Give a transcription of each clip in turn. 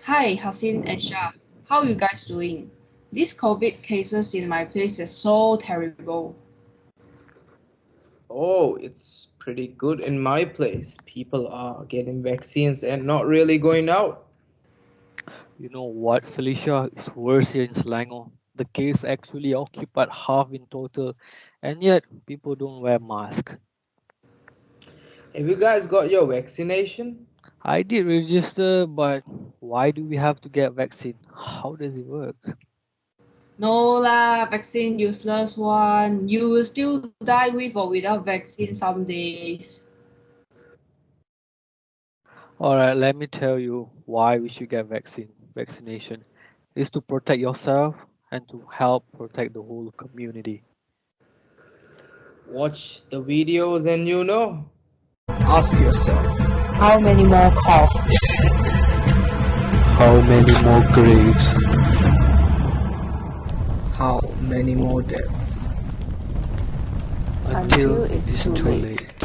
Hi, Hassin and Shah. How you guys doing? These COVID cases in my place is so terrible. Oh, it's pretty good in my place. People are getting vaccines and not really going out. You know what, Felicia? It's worse here in Selangor. The case actually occupied half in total, and yet people don't wear masks. Have you guys got your vaccination? I did register, but why do we have to get vaccine? How does it work? No lah, vaccine useless one. You will still die with or without vaccine some days. Alright, let me tell you why we should get vaccination. It's to protect yourself and to help protect the whole community. Watch the videos and you know. Ask yourself, How many more cough? How many more graves? how many more deaths? Until it's too late.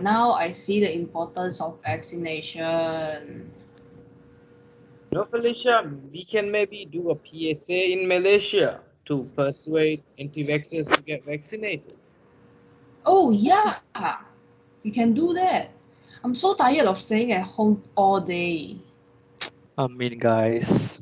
Now I see the importance of vaccination. No, Felicia, we can maybe do a PSA in Malaysia to persuade anti-vaxxers to get vaccinated. Oh yeah, we can do that. I'm so tired of staying at home all day. Guys,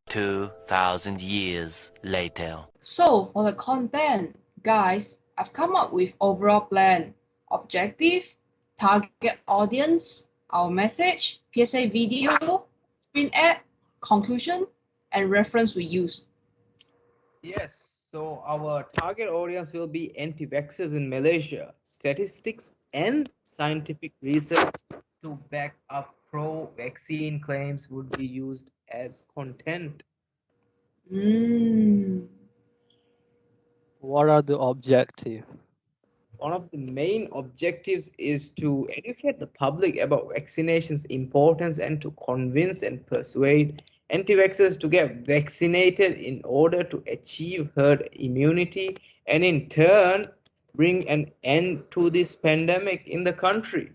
2,000 years later. So for the content, guys, I've come up with overall plan, objective, target audience, our message, PSA video, screen ad, conclusion, and reference we use. Yes, so our target audience will be anti-vaxxers in Malaysia. Statistics and scientific research to back up pro-vaccine claims would be used as content. what are the objectives? One of the main objectives is to educate the public about vaccination's importance and to convince and persuade anti-vaxxers to get vaccinated in order to achieve herd immunity and in turn bring an end to this pandemic in the country.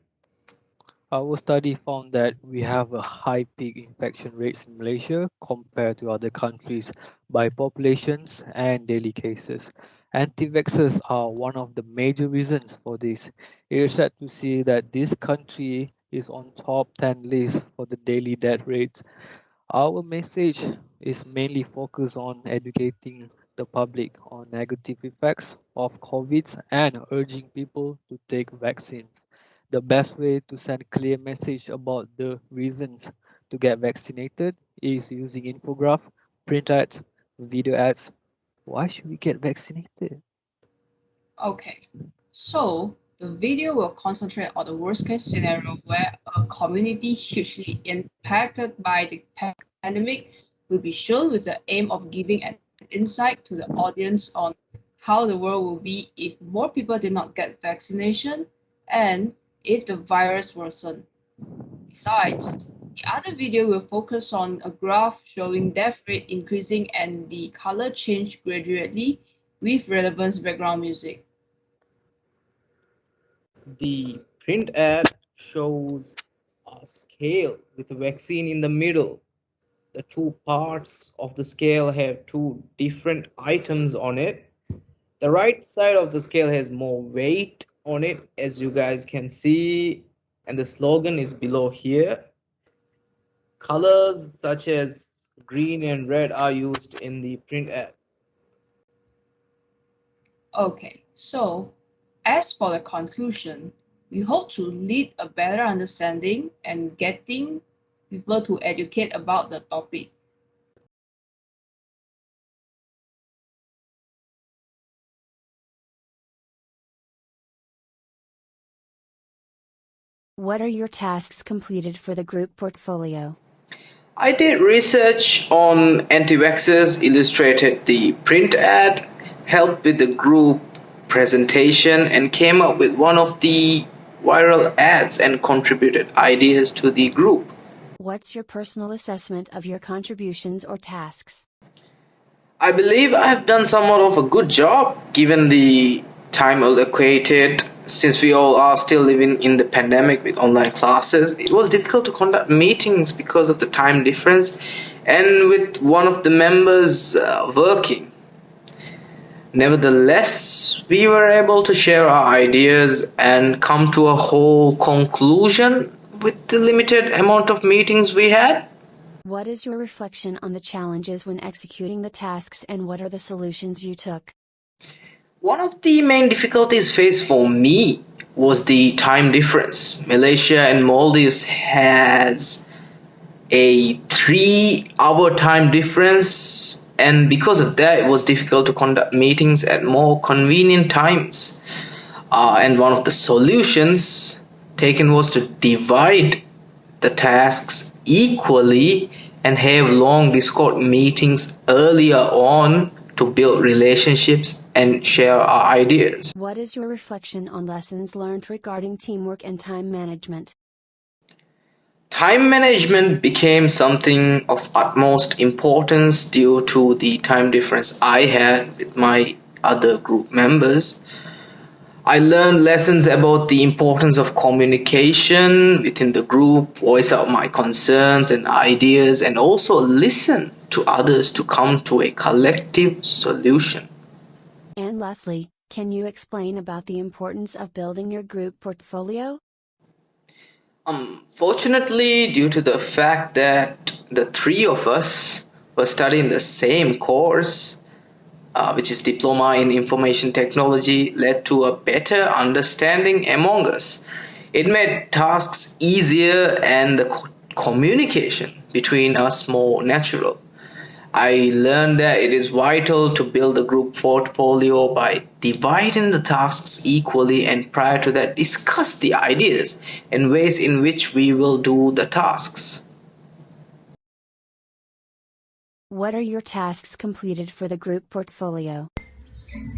Our study found that we have a high peak infection rates in Malaysia compared to other countries by populations and daily cases. Anti-vaxxers are one of the major reasons for this. It is sad to see that this country is on top 10 list for the daily death rates. Our message is mainly focused on educating the public on negative effects of COVID and urging people to take vaccines. The best way to send clear message about the reasons to get vaccinated is using infograph, print ads, video ads. Why should we get vaccinated? Okay, so the video will concentrate on the worst case scenario where a community hugely impacted by the pandemic will be shown with the aim of giving an insight to the audience on how the world will be if more people did not get vaccination and if the virus worsened. Besides, the other video will focus on a graph showing death rate increasing and the color change gradually with relevant background music. The print ad shows a scale with a vaccine in the middle. The two parts of the scale have two different items on it. The right side of the scale has more weight on it, as you guys can see, and the slogan is below here. Colors such as green and red are used in the print ad. Okay, so as for the conclusion, we hope to lead a better understanding and getting people to educate about the topic. What are your tasks completed for the group portfolio? I did research on anti-vaxxers, illustrated the print ad, helped with the group presentation, and came up with one of the viral ads and contributed ideas to the group. What's your personal assessment of your contributions or tasks? I believe I have done somewhat of a good job given the time allocated. Since we all are still living in the pandemic with online classes, it was difficult to conduct meetings because of the time difference and with one of the members working. Nevertheless, we were able to share our ideas and come to a whole conclusion with the limited amount of meetings we had. What is your reflection on the challenges when executing the tasks and what are the solutions you took? One of the main difficulties faced for me was the time difference. Malaysia and Maldives has a 3-hour time difference, and because of that it was difficult to conduct meetings at more convenient times. And one of the solutions taken was to divide the tasks equally and have long Discord meetings earlier on to build relationships and share our ideas. What is your reflection on lessons learned regarding teamwork and time management? Time management became something of utmost importance due to the time difference I had with my other group members. I learned lessons about the importance of communication within the group, voice out my concerns and ideas, and also listen to others to come to a collective solution. And lastly, can you explain about the importance of building your group portfolio? Fortunately, due to the fact that the 3 of us were studying the same course, which is Diploma in Information Technology, led to a better understanding among us. It made tasks easier and the communication between us more natural. I learned that it is vital to build a group portfolio by dividing the tasks equally and prior to that discuss the ideas and ways in which we will do the tasks. What are your tasks completed for the group portfolio?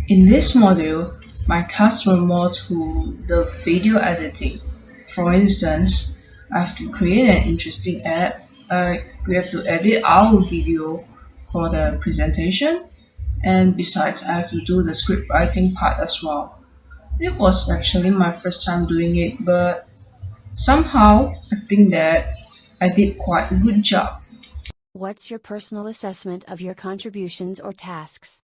In this module, my tasks were more to the video editing. For instance, I have to create an interesting ad. We have to edit our video for the presentation, and besides, I have to do the script writing part as well. It was actually my first time doing it, but somehow I think that I did quite a good job. What's your personal assessment of your contributions or tasks?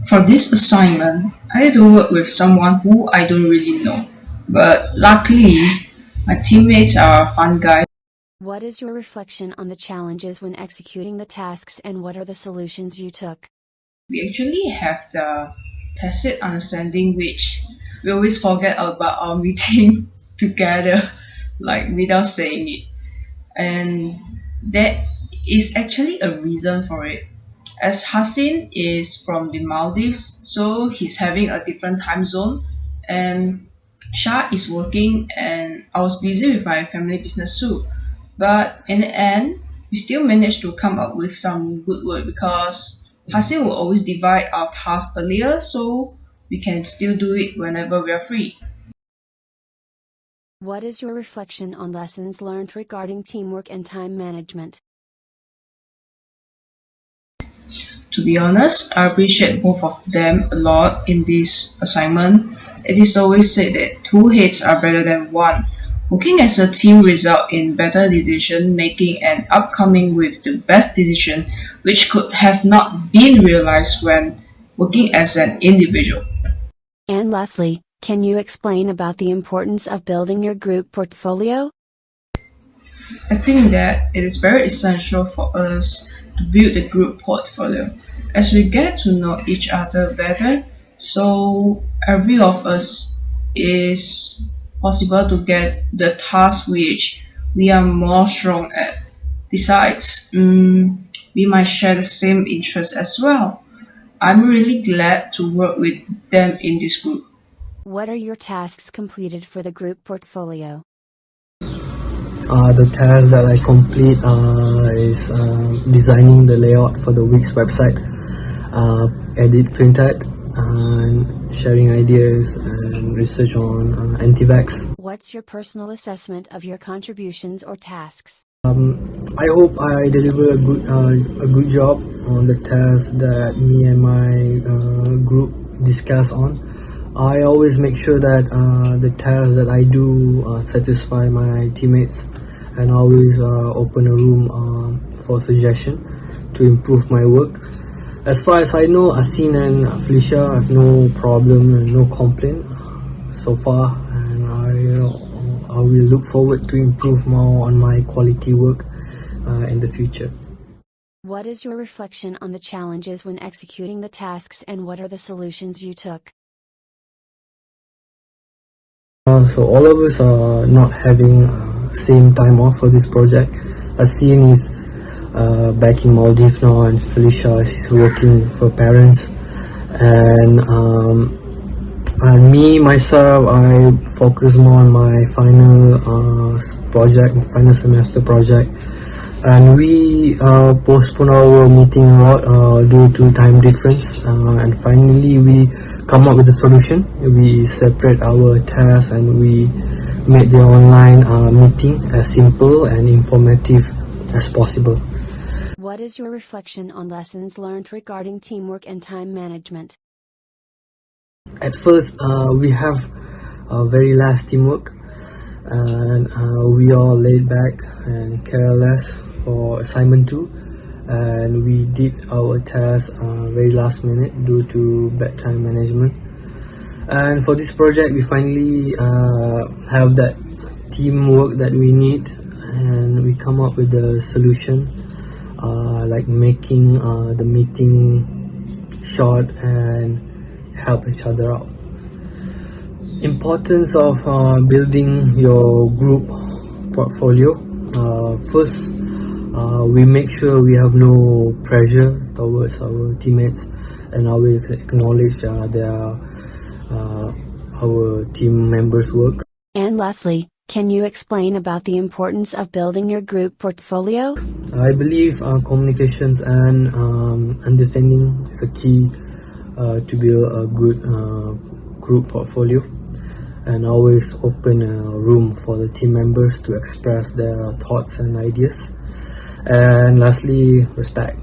For this assignment, I had to work with someone who I don't really know, but luckily, my teammates are fun guys. What is your reflection on the challenges when executing the tasks and what are the solutions you took? We actually have the tacit understanding which we always forget about our meeting together, like without saying it. And there is actually a reason for it. As Hassin is from the Maldives, so he's having a different time zone, and Shah is working, and I was busy with my family business too. But in the end, we still managed to come up with some good work because Hassin will always divide our tasks earlier, so we can still do it whenever we are free. What is your reflection on lessons learned regarding teamwork and time management? To be honest, I appreciate both of them a lot in this assignment. It is always said that 2 heads are better than 1. Working as a team results in better decision making and upcoming with the best decision which could have not been realized when working as an individual. And lastly, can you explain about the importance of building your group portfolio? I think that it is very essential for us to build a group portfolio as we get to know each other better, so every of us is possible to get the task which we are more strong at. Besides, we might share the same interests as well. I'm really glad to work with them in this group. What are your tasks completed for the group portfolio? The task that I complete is designing the layout for the week's website, edit printout, and sharing ideas and research on anti-vax. What's your personal assessment of your contributions or tasks? I hope I deliver a good job on the task that me and my group discuss on. I always make sure that the tasks that I do satisfy my teammates, and always open a room for suggestion to improve my work. As far as I know, Asin and Felicia have no problem and no complaint so far, and I will look forward to improve more on my quality work in the future. What is your reflection on the challenges when executing the tasks, and what are the solutions you took? So all of us are not having same time off for this project. Asin is back in Maldives now, and Felicia is working for parents, and me myself, I focus more on my final final semester project, and we postpone our meeting a lot due to time difference, and finally we come up with a solution. We separate our tasks and we made the online meeting as simple and informative as possible. What is your reflection on lessons learned regarding teamwork and time management? At first, we have very less teamwork, and we all laid back and careless for assignment 2, and we did our task very last minute due to bad time management. And for this project, we finally have that teamwork that we need, and we come up with a solution, like making the meeting short and help each other out. Importance of building your group portfolio. First, we make sure we have no pressure towards our teammates, and always acknowledge our team members' work. And lastly, can you explain about the importance of building your group portfolio? I believe communications and understanding is a key to build a good group portfolio, and always open a room for the team members to express their thoughts and ideas. And lastly, respect.